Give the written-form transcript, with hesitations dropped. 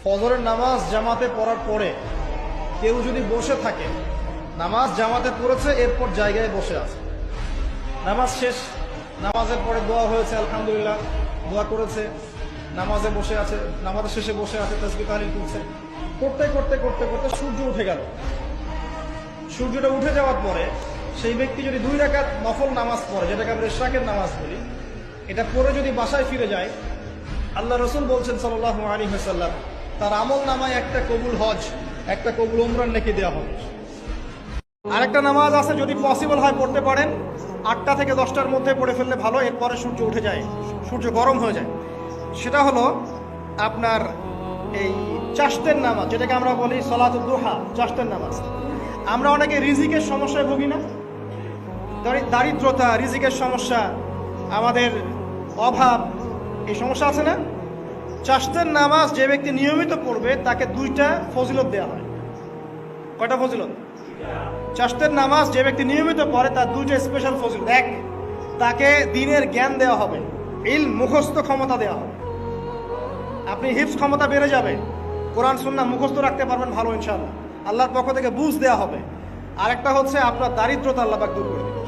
ফজরের নামাজ জামাতে পড়ার পরে কেউ যদি বসে থাকে, নামাজ জামাতে পড়েছে, এরপর জায়গায় বসে আছে, নামাজ শেষ, নামাজের পরে দোয়া হয়েছে, আলহামদুলিল্লাহ দোয়া করেছে, নামাজে বসে আছে, নামাজের শেষে বসে আছে, তাসবিহ তাহলিল করছে, করতে করতে করতে করতে সূর্য উঠে গেল। সূর্যটা উঠে যাওয়ার পরে সেই ব্যক্তি যদি 2 রাকাত নফল নামাজ পড়ে, যেটাকে আমরা ইশরাকের নামাজ বলি, এটা পড়ে যদি বাসায় ফিরে যায়, আল্লাহ রসুল বলছেন সাল্লাল্লাহু আলাইহি ওয়াসাল্লাম, তার আমল নামায় একটা কবুল হজ, একটা কবুল উমরার নেকি দেওয়া হবে। আরেকটা নামাজ আছে, যদি পসিবল হয় পড়তে পারেন, 8টা থেকে 10টার মধ্যে পড়ে ফেললে ভালো, এরপরে সূর্য উঠে যায়, সূর্য গরম হয়ে যায়। সেটা হলো আপনার এই চাশতের নামাজ, যেটাকে আমরা বলি সলাতুদ দুহা, চাশতের নামাজ। আমরা অনেকে রিজিকের সমস্যায় ভুগি না, দারিদ্রতা, রিজিকের সমস্যা, আমাদের অভাব, এই সমস্যা আছে না? চাশতের নামাজ যে ব্যক্তি নিয়মিত পড়বে তাকে 2টা ফজিলত দেওয়া হয়। কয়টা ফজিলত? চাশতের নামাজ যে ব্যক্তি নিয়মিত পড়ে তার 2টা স্পেশাল ফজিলত। এক, তাকে দ্বীনের জ্ঞান দেওয়া হবে, ইলম মুখস্থ ক্ষমতা দেওয়া হবে, আপনি হিফজ ক্ষমতা বেড়ে যাবে, কোরআন সুন্নাহ মুখস্থ রাখতে পারবেন ভালো ইনশাআল্লাহ, আল্লাহর পক্ষ থেকে বুঝ দেওয়া হবে। আরেকটা হচ্ছে আপনার দারিদ্রতা আল্লাহ পাক দূর করে দেবে।